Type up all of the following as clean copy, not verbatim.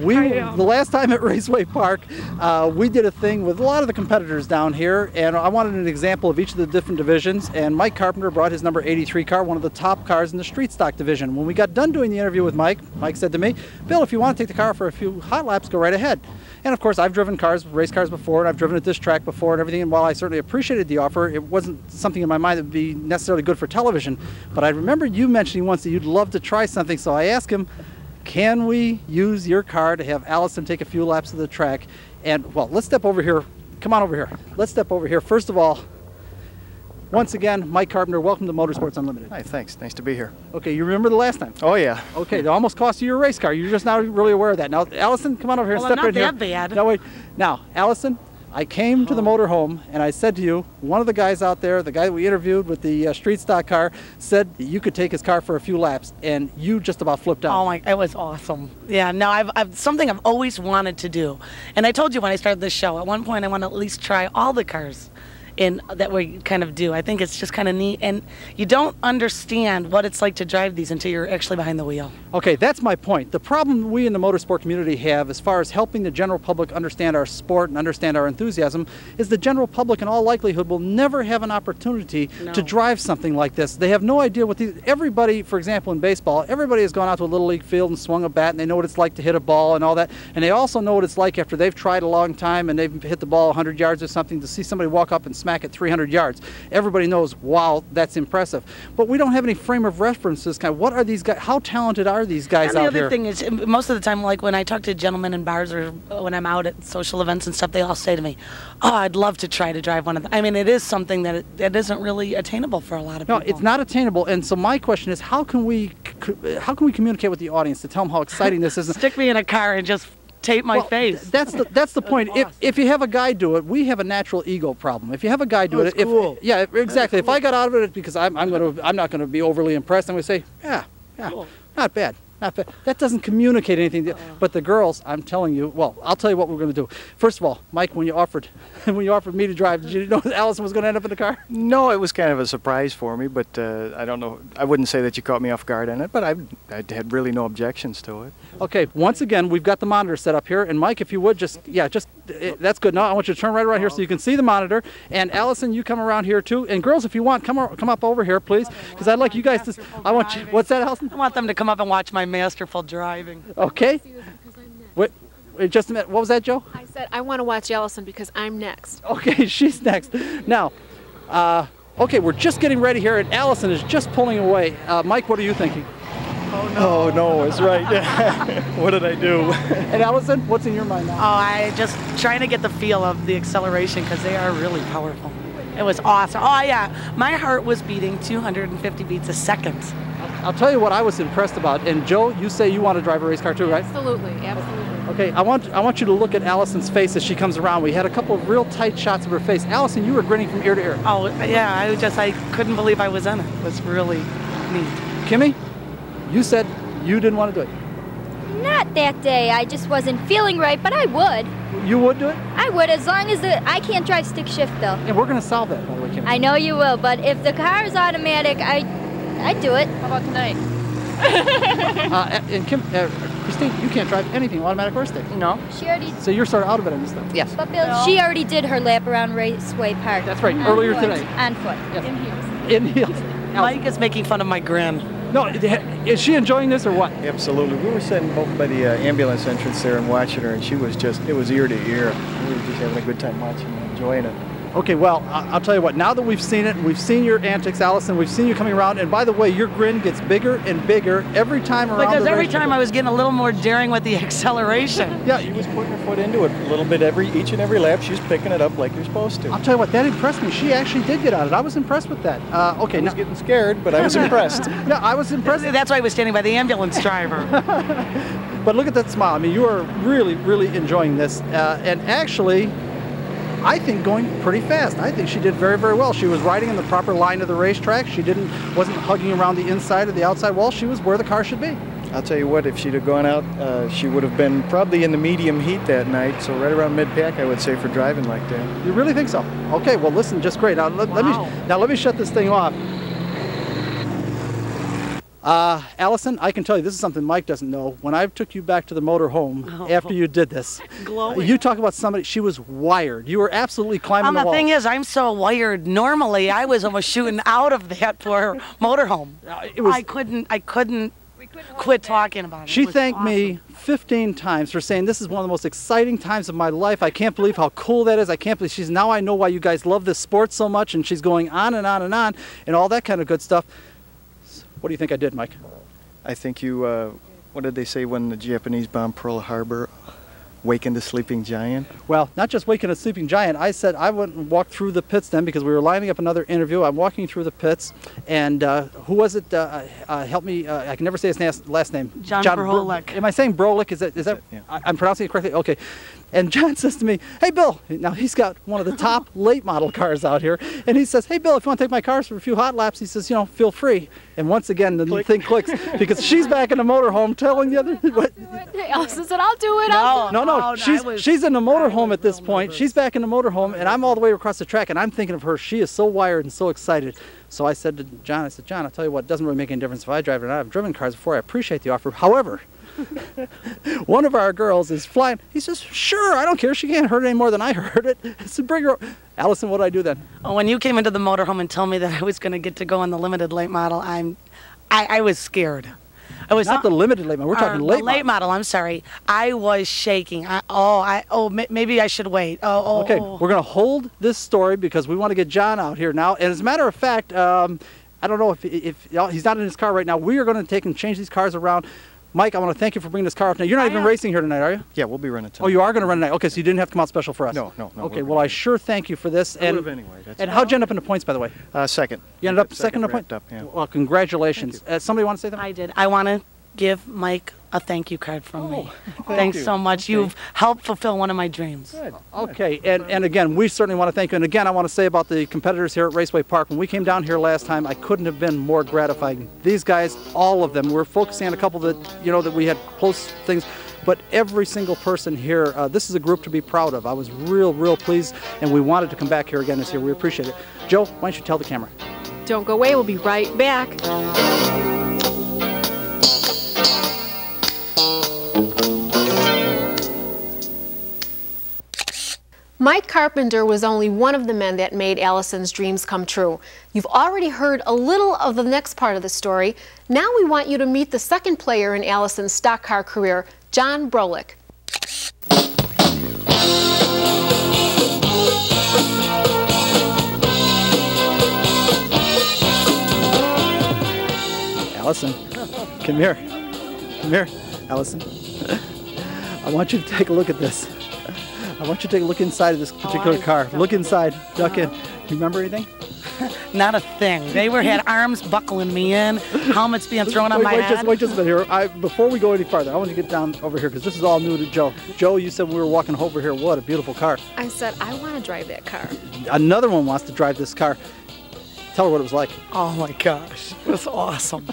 The last time at Raceway Park, we did a thing with a lot of the competitors down here, and I wanted an example of each of the different divisions, and Mike Carpenter brought his number 83 car, one of the top cars in the street stock division. When we got done doing the interview with Mike, Mike said to me, Bill, if you want to take the car for a few hot laps, go right ahead. And of course, I've driven race cars before, and I've driven at this track before and everything, and while I certainly appreciated the offer, it wasn't something in my mind that would be necessarily good for television. But I remember you mentioning once that you'd love to try something, so I asked him, can we use your car to have Allison take a few laps of the track? And, well, let's step over here. Come on over here. Let's step over here. First of all, once again, Mike Carpenter, welcome to Motorsports Unlimited. Hi, thanks. Nice to be here. Okay, you remember the last time? Oh, yeah. Okay, it almost cost you your race car. You're just not really aware of that. Now, Allison, come on over here and step in here. Not that bad. No, wait. Now, Allison, I came to the motorhome and I said to you, one of the guys out there, the guy that we interviewed with the street stock car, said that you could take his car for a few laps, and you just about flipped out. Oh my, it was awesome. Yeah, no, I've something I've always wanted to do. And I told you when I started this show, at one point I want to at least try all the cars that we kind of do. I think it's just kind of neat, and you don't understand what it's like to drive these until you're actually behind the wheel. Okay, that's my point. The problem we in the motorsport community have as far as helping the general public understand our sport and understand our enthusiasm is the general public in all likelihood will never have an opportunity to drive something like this. They have no idea what these, everybody, for example in baseball, everybody has gone out to a little league field and swung a bat and they know what it's like to hit a ball and all that, and they also know what it's like after they've tried a long time and they've hit the ball 100 yards or something to see somebody walk up and smack at 300 yards. Everybody knows, wow, that's impressive. But we don't have any frame of references. What are these guys? How talented are these guys out here? And the other thing is, most of the time, like when I talk to gentlemen in bars or when I'm out at social events and stuff, they all say to me, "Oh, I'd love to try to drive one of them." I mean, it is something that isn't really attainable for a lot of people. No, it's not attainable. And so my question is, how can we communicate with the audience to tell them how exciting this is? Stick me in a car and just tape my face. That's the point. If you have a guy do it, we have a natural ego problem. If you have a guy do it, yeah, exactly. If I got out of it because I'm not going to be overly impressed, I'm going to say, yeah, cool. Not bad. Not bad. That doesn't communicate anything. But the girls, I'm telling you, well, I'll tell you what we're going to do. First of all, Mike, when you offered me to drive, did you know that Allison was going to end up in the car? No, it was kind of a surprise for me, but I don't know. I wouldn't say that you caught me off guard on it, but I had really no objections to it. Okay, once again, we've got the monitor set up here, and Mike, if you would that's good. Now I want you to turn right around here so you can see the monitor. And Allison, you come around here too. And girls, if you want, come up over here, please, because I'd like you guys to. I want you. What's that, Allison? I want them to come up and watch my masterful driving. Okay. Wait, just a minute. What was that, Joe? I said I want to watch Allison because I'm next. Okay, she's next. Now, okay, we're just getting ready here, and Allison is just pulling away. Mike, what are you thinking? Oh no, it's right. What did I do? And Allison, what's in your mind now? Oh, I just trying to get the feel of the acceleration because they are really powerful. It was awesome. Oh yeah, my heart was beating 250 beats a second. I'll tell you what I was impressed about. And Joe, you say you want to drive a race car too, right? Absolutely, absolutely. Okay, I want you to look at Allison's face as she comes around. We had a couple of real tight shots of her face. Allison, you were grinning from ear to ear. Oh yeah, I couldn't believe I was in it. It was really neat. Kimmy, you said you didn't want to do it. Not that day. I just wasn't feeling right, but I would. You would do it? I would, as long as I can't drive stick shift, though. And we're going to solve that, by the way, Kimmy. I know you will, but if the car is automatic, I'd do it. How about tonight? And Christine, you can't drive anything automatic or stick. No. She already. So you're sort of out of it on this stuff. Yes. But Bill, she already did her lap around Raceway Park. That's right, earlier today. On foot. Yes. In heels. In heels. Mike is making fun of my grin. No, is she enjoying this or what? Absolutely. We were sitting over by the ambulance entrance there and watching her, and she was just, it was ear to ear. We were just having a good time watching and enjoying it. Okay, well, I'll tell you what, now that we've seen it, we've seen your antics, Allison, we've seen you coming around, and by the way, your grin gets bigger and bigger every time around. Because every time I was getting a little more daring with the acceleration. Yeah, she was putting her foot into it a little bit each and every lap. She was picking it up like you're supposed to. I'll tell you what, that impressed me. She actually did get out of it. I was impressed with that. Okay, I was getting scared, but I was impressed. Yeah, I was impressed. That's why I was standing by the ambulance driver. But look at that smile. I mean, you are really, really enjoying this. And actually, I think going pretty fast. I think she did very, very well. She was riding in the proper line of the racetrack. She wasn't hugging around the inside or the outside wall. She was where the car should be. I'll tell you what, if she'd have gone out, she would have been probably in the medium heat that night, so right around mid-pack, I would say, for driving like that. You really think so? Okay, well, listen, just great. Now, let me shut this thing off. Allison, I can tell you, this is something Mike doesn't know. When I took you back to the motor home after you did this, Glowing. you talk about somebody, she was wired. You were absolutely climbing the wall. The thing is, I'm so wired. Normally, I was almost shooting out of that poor motorhome. I couldn't quit talking about it. She It was thanked awesome. me 15 times for saying, this is one of the most exciting times of my life. I can't believe how cool that is. I can't believe now I know why you guys love this sport so much. And she's going on and on and on and all that kind of good stuff. What do you think I did, Mike? I think you, what did they say when the Japanese bombed Pearl Harbor? Wakened a sleeping giant? Well, not just waking a sleeping giant. I said I went and walked through the pits then because we were lining up another interview. I'm walking through the pits, and who was it? Help me. I can never say his last name. John Brolic. Am I saying Brolic? Is that? Yeah. I'm pronouncing it correctly? Okay. And John says to me, hey, Bill. Now, he's got one of the top late model cars out here. And he says, hey, Bill, if you want to take my cars for a few hot laps, he says, you know, feel free. And once again, the thing clicks because she's back in the motorhome telling the other. Allison said, I'll do it. I'll do it. No. She's in the motorhome at this point. She's back in the motorhome, and I'm all the way across the track, and I'm thinking of her. She is so wired and so excited. So I said to John, John, I'll tell you what, it doesn't really make any difference if I drive it or not. I've driven cars before. I appreciate the offer. However, one of our girls is flying. He says, sure, I don't care. She can't hurt it any more than I heard it. So bring her. Allison, what did I do then? Oh, when you came into the motorhome and told me that I was going to get to go on the limited late model, I was scared. I was not the limited late model. We're talking late model. Late model. I'm sorry. I was shaking. Maybe I should wait. Okay, we're going to hold this story because we want to get John out here now. And as a matter of fact, I don't know if he's not in his car right now. We are going to take and change these cars around. Mike, I want to thank you for bringing this car up. Now, you're not even racing here tonight, are you? Yeah, we'll be running tonight. Oh, you are going to run tonight. Okay, so you didn't have to come out special for us. No. Okay, well, I sure thank you for this. I would have anyway. And how'd you end up in the points, by the way? Second. You ended up second in the wrapped points? up, yeah. Well, congratulations. Somebody want to say something? I did. I want to give Mike a thank you card from me. Thanks you. so much. Okay. You've helped fulfill one of my dreams. Good. Okay, and again, we certainly want to thank you. And again, I want to say about the competitors here at Raceway Park, when we came down here last time, I couldn't have been more gratifying. These guys, all of them, we're focusing on a couple that, that we had close things, but every single person here, this is a group to be proud of. I was real pleased, and we wanted to come back here again this year. We appreciate it. Joe, why don't you tell the camera? Don't go away. We'll be right back. Mike Carpenter was only one of the men that made Allison's dreams come true. You've already heard a little of the next part of the story. Now we want you to meet the second player in Allison's stock car career, John Brolic. Allison, come here. Come here, Allison. I want you to take a look at this. I want you to take a look inside of this particular car. Look inside, duck in. Do you remember anything? Not a thing. They had arms buckling me in, helmets being thrown on my head. Wait just a minute here. Before we go any farther, I want to get down over here because this is all new to Joe. Joe, you said when we were walking over here, what a beautiful car. I said, I want to drive that car. Another one wants to drive this car. Tell her what it was like. Oh my gosh, it was awesome.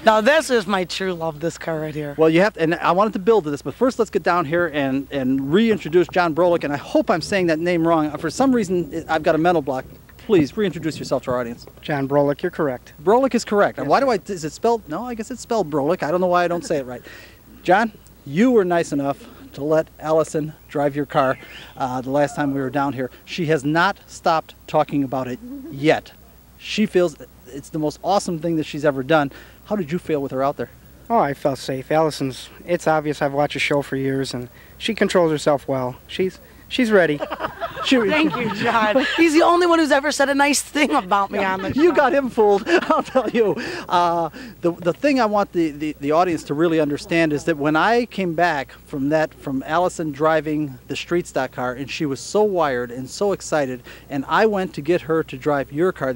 Now this is my true love, this car right here. Well, you have to, and I wanted to build to this, but first let's get down here and reintroduce John Brolic, and I hope I'm saying that name wrong. For some reason, I've got a mental block. Please reintroduce yourself to our audience. John Brolic, you're correct. Brolic is correct. Yes, Why do is it spelled? No, I guess it's spelled Brolic. I don't know why I don't say it right. John, you were nice enough to let Allison drive your car the last time we were down here. She has not stopped talking about it yet. She feels it's the most awesome thing that she's ever done. How did you feel with her out there? Oh, I felt safe. It's obvious I've watched the show for years, and she controls herself well. She's ready. Thank you, John. He's the only one who's ever said a nice thing about me on the show. You got him fooled, I'll tell you. The thing I want the audience to really understand is that when I came back from Allison driving the street stock car, and she was so wired and so excited, and I went to get her to drive your car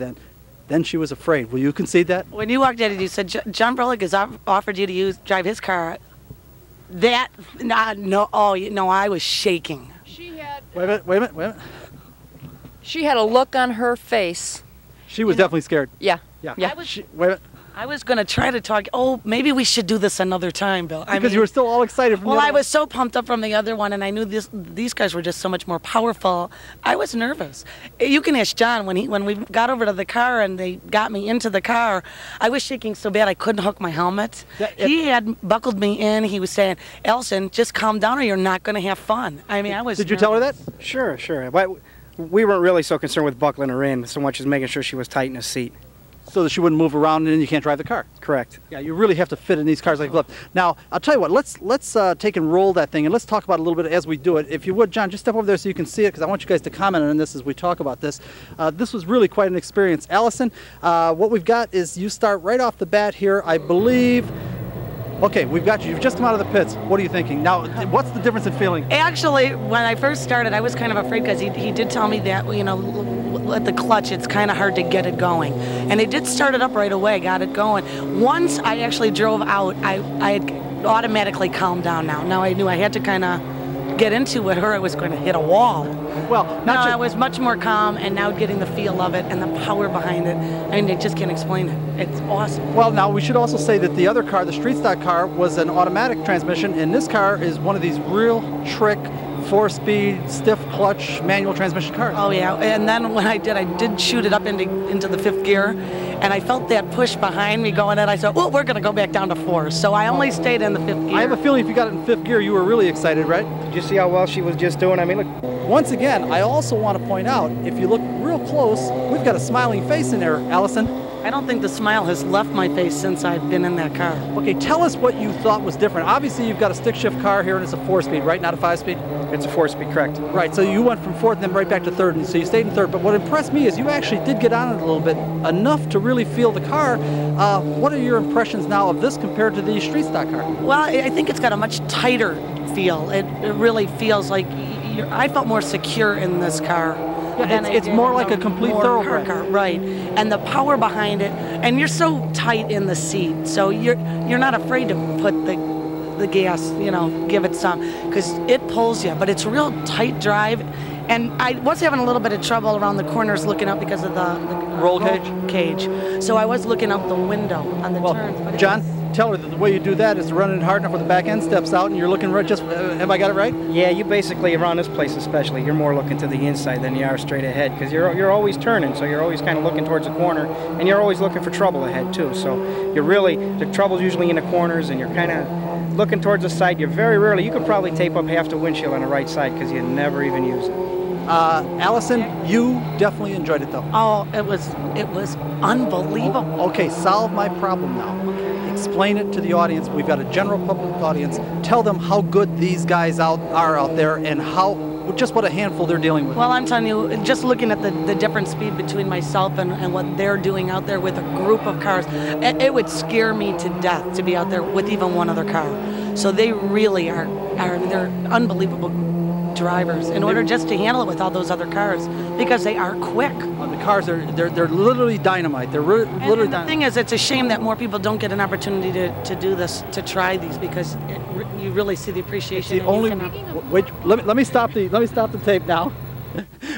then she was afraid. Will you concede that? When you walked in and you said, John Brolic has offered you to drive his car, I was shaking. Wait a minute. She had a look on her face. She was definitely scared. Yeah. Yeah. Yeah. Wait a minute. I was going to try to talk. Oh, maybe we should do this another time, Bill. Because you were still all excited from well, the other I was so pumped up from the other one, and I knew these guys were just so much more powerful. I was nervous. You can ask John when we got over to the car and they got me into the car. I was shaking so bad I couldn't hook my helmet. He had buckled me in. He was saying, "Allison, just calm down, or you're not going to have fun." I mean, I was. Did you tell her that? Sure, sure. But we weren't really so concerned with buckling her in so much as making sure she was tight in the seat. So that she wouldn't move around and then you can't drive the car. Correct. Yeah, you really have to fit in these cars like a glove. Now, I'll tell you what, let's take and roll that thing, and let's talk about it a little bit as we do it. If you would, John, just step over there so you can see it, because I want you guys to comment on this as we talk about this. This was really quite an experience. Allison, what we've got is you start right off the bat here, I believe. Okay, we've got you. You've just come out of the pits. What are you thinking? Now, what's the difference in feeling? Actually, when I first started, I was kind of afraid because he did tell me that, you know, at the clutch, it's kind of hard to get it going. And it did start it up right away, got it going. Once I actually drove out, I had automatically calmed down now. Now I knew I had to kind of get into it or I was going to hit a wall. Well, I was much more calm, and now getting the feel of it and the power behind it, I mean, I just can't explain it. It's awesome. Well, now we should also say that the other car, the street stock car, was an automatic transmission, and this car is one of these real trick 4-speed, stiff clutch, manual transmission cars. Oh yeah, and then when I did shoot it up into the 5th gear, and I felt that push behind me going in. I said, well, we're going to go back down to 4. So I only stayed in the 5th gear. I have a feeling if you got it in 5th gear, you were really excited, right? Did you see how well she was just doing? I mean, look. Once again, I also want to point out, if you look real close, we've got a smiling face in there, Allison. I don't think the smile has left my face since I've been in that car. Okay, tell us what you thought was different. Obviously, you've got a stick shift car here, and it's a 4-speed, right? Not a 5-speed? It's a 4-speed, correct. Right, so you went from 4th and then right back to 3rd, and so you stayed in 3rd. But what impressed me is you actually did get on it a little bit, enough to really feel the car. What are your impressions now of this compared to the street stock car? Well, I think it's got a much tighter feel. It really feels like I felt more secure in this car. Yeah, it's more like a complete thoroughbred. Car, right, and the power behind it, and you're so tight in the seat, so you're not afraid to put the gas, you know, give it some, because it pulls you, but it's a real tight drive. And I was having a little bit of trouble around the corners looking up because of the roll cage. So I was looking out the window on the turns. But John, tell her that the way you do that is to run it hard enough where the back end steps out and you're looking right just, have I got it right? Yeah, you basically, around this place especially, you're more looking to the inside than you are straight ahead, because you're always turning, so you're always kind of looking towards the corner, and you're always looking for trouble ahead too. So you're really, the trouble's usually in the corners, and you're kind of looking towards the side. You're very rarely, you could probably tape up half the windshield on the right side because you never even use it. Allison, you definitely enjoyed it though. Oh, it was unbelievable. Okay, solve my problem now. Explain it to the audience. We've got a general public audience. Tell them how good these guys are out there and just what a handful they're dealing with. Well, I'm telling you, just looking at the different speed between myself and what they're doing out there with a group of cars, it would scare me to death to be out there with even one other car. So they really they're unbelievable drivers in order just to handle it with all those other cars, because they are quick. The cars they're literally dynamite. They're literally dynamite. The thing is, it's a shame that more people don't get an opportunity to do this, to try these, because you really see the appreciation. It's the only. Wait, let me stop the tape now.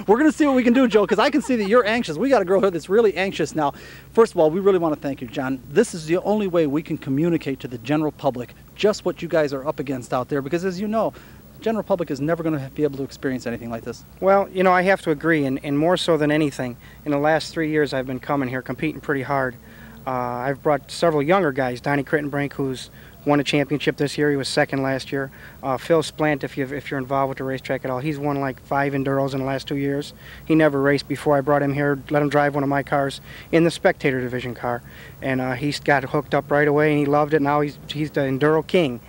We're going to see what we can do, Joe, because I can see that you're anxious. We got a girl here that's really anxious now. First of all, we really want to thank you, John. This is the only way we can communicate to the general public just what you guys are up against out there, because as you know, the general public is never going to be able to experience anything like this. Well, you know, I have to agree, and more so than anything, in the last 3 years I've been coming here competing pretty hard. I've brought several younger guys. Donnie Crittenbrink, who's won a championship this year. He was second last year. Phil Splant, if you're involved with the racetrack at all, he's won like 5 Enduros in the last 2 years. He never raced before. I brought him here, let him drive one of my cars in the Spectator Division car, and he's got hooked up right away, and he loved it. Now he's the Enduro king.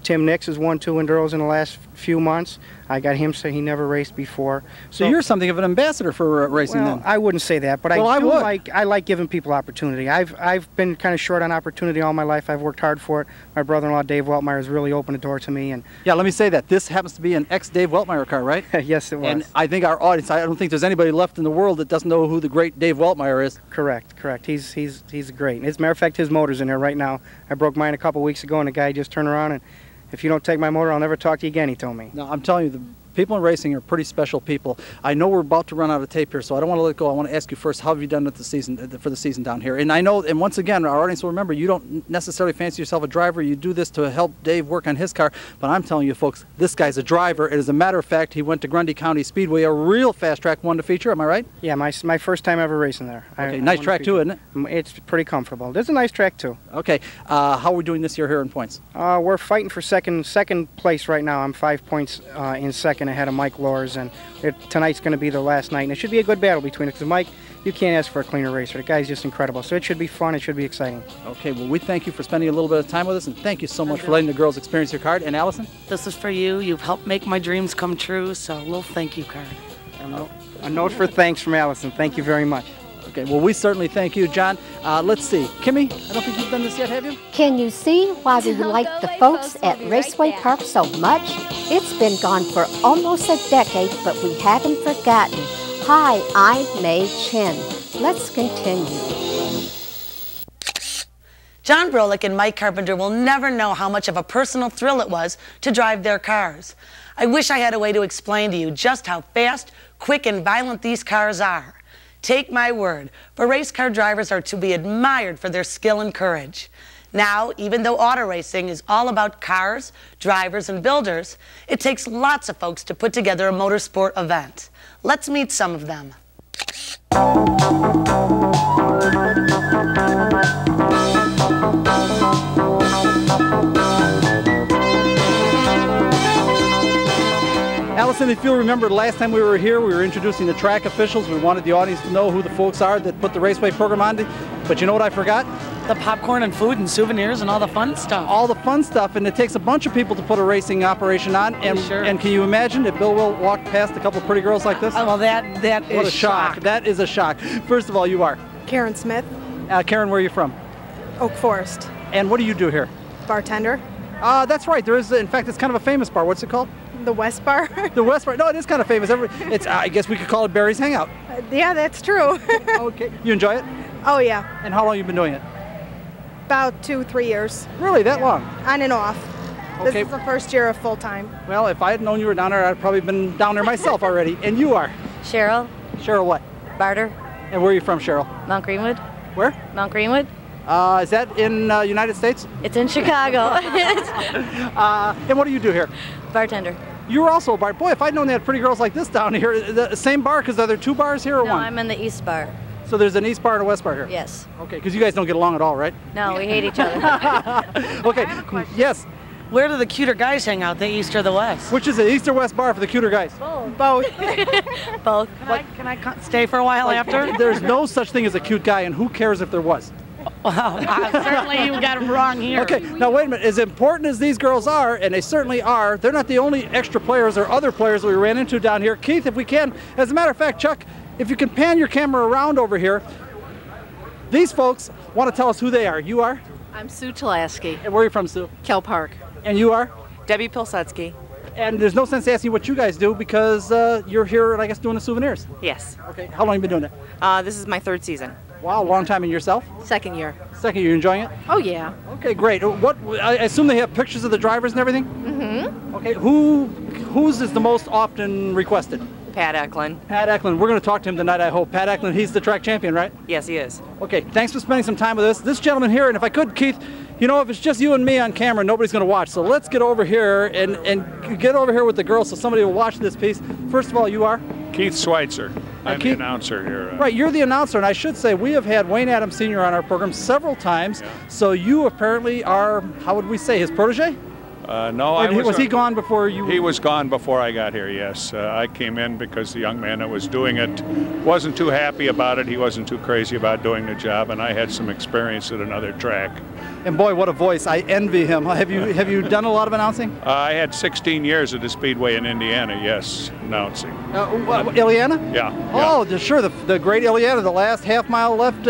Tim Nix has won 2 Enduros in the last few months. I got him, so he never raced before. So you're something of an ambassador for racing, well, then? I wouldn't say that, but I like giving people opportunity. I've been kind of short on opportunity all my life. I've worked hard for it. My brother-in-law Dave Weltmeyer has really opened the door to me. And yeah, let me say that this happens to be an ex-Dave Weltmeyer car, right? Yes, it was. And I think our audience, I don't think there's anybody left in the world that doesn't know who the great Dave Weltmeyer is. Correct. He's great. As a matter of fact, his motor's in there right now. I broke mine a couple weeks ago, and the guy just turned around and, if you don't take my motor, I'll never talk to you again, he told me. No, I'm telling you, People in racing are pretty special people. I know we're about to run out of tape here, so I don't want to let go. I want to ask you first, how have you done with the season, for the season down here? And I know, and once again, our audience will remember, you don't necessarily fancy yourself a driver. You do this to help Dave work on his car. But I'm telling you, folks, this guy's a driver. And as a matter of fact, he went to Grundy County Speedway, a real fast track, won the feature. Am I right? Yeah, my first time ever racing there. Okay, nice track too, isn't it? It's pretty comfortable. It's a nice track too. Okay, how are we doing this year here in points? We're fighting for second place right now. I'm 5 points in second ahead of Mike Loers, and tonight's going to be the last night, and it should be a good battle between us, because Mike, you can't ask for a cleaner racer. The guy's just incredible, so it should be fun, it should be exciting. Okay, well, we thank you for spending a little bit of time with us, and thank you so much for letting the girls experience your card. And Allison? This is for you. You've helped make my dreams come true, so a little thank you card. A note for thanks from Allison. Thank you very much. Okay, well, we certainly thank you, John. Let's see. Kimmy, I don't think you've done this yet, have you? Can you see why we like the folks at Raceway Park so much? It's been gone for almost a decade, but we haven't forgotten. Hi, I'm May Chin. Let's continue. John Brolic and Mike Carpenter will never know how much of a personal thrill it was to drive their cars. I wish I had a way to explain to you just how fast, quick, and violent these cars are. Take my word, for race car drivers are to be admired for their skill and courage. Now, even though auto racing is all about cars, drivers, and builders, it takes lots of folks to put together a motorsport event. Let's meet some of them. Allison, if you'll remember, the last time we were here, we were introducing the track officials. We wanted the audience to know who the folks are that put the Raceway program on. But you know what I forgot? The popcorn and food and souvenirs and all the fun stuff. All the fun stuff, and it takes a bunch of people to put a racing operation on. And, sure. And can you imagine if Bill Will walked past a couple of pretty girls like this? Oh, well, that is what a shock. That is a shock. First of all, you are? Karen Smith. Karen, where are you from? Oak Forest. And what do you do here? Bartender. That's right. There is, in fact, it's kind of a famous bar. What's it called? The West Bar. The West Bar. No, it is kind of famous. It's. I guess we could call it Barry's Hangout. Yeah, that's true. Okay. You enjoy it? Oh, yeah. And how long have you been doing it? About 2-3 years. Really? That long? On and off. Okay. This is the first year of full-time. Well, if I had known you were down there, I'd probably been down there myself already. And you are? Cheryl. Cheryl what? Barter. And where are you from, Cheryl? Mount Greenwood. Where? Mount Greenwood. Is that in United States? It's in Chicago. And what do you do here? Bartender. You were also a bar. Boy, if I'd known they had pretty girls like this down here, the same bar, because are there two bars here or No, one? I'm in the East Bar. So there's an East Bar and a West Bar here? Yes. Okay, because you guys don't get along at all, right? No, we hate each other. Okay, yes. Where do the cuter guys hang out, the East or the West? Which is the East or West Bar for the cuter guys? Both. Both. Can I stay for a while after? There's no such thing as a cute guy, and who cares if there was? Wow, certainly you got it wrong here. Okay, now wait a minute. As important as these girls are, and they certainly are, they're not the only extra players or other players that we ran into down here. Keith, if we can, as a matter of fact, Chuck, if you can pan your camera around over here, these folks want to tell us who they are. You are? I'm Sue Tulaski. And where are you from, Sue? Kell Park. And you are? Debbie Pilsudski. And there's no sense asking what you guys do because you're here, I guess, doing the souvenirs. Yes. Okay, how long have you been doing it? This is my 3rd season. Wow, long time in yourself? 2nd year. Second, you enjoying it? Oh, yeah. Okay, great. What? I assume they have pictures of the drivers and everything? Mm-hmm. Okay, whose is the most often requested? Pat Eklund. Pat Eklund. We're going to talk to him tonight, I hope. Pat Eklund, he's the track champion, right? Yes, he is. Okay, thanks for spending some time with us. This gentleman here, and if I could, Keith, you know, if it's just you and me on camera, nobody's going to watch. So let's get over here and get over here with the girls so somebody will watch this piece. First of all, you are? Keith Schweitzer. I'm Keith, the announcer here. Right, you're the announcer, and I should say we have had Wayne Adams Sr. on our program several times. Yeah. So you apparently are, how would we say, his protege? No, was he gone before you? He was gone before I got here, yes. I came in because the young man that was doing it wasn't too happy about it. He wasn't too crazy about doing the job, and I had some experience at another track. And boy, what a voice. I envy him. Have you done a lot of announcing? I had 16 years at the Speedway in Indiana, yes, announcing. Ileana? Yeah. Oh, sure, the great Ileana, the last half mile left.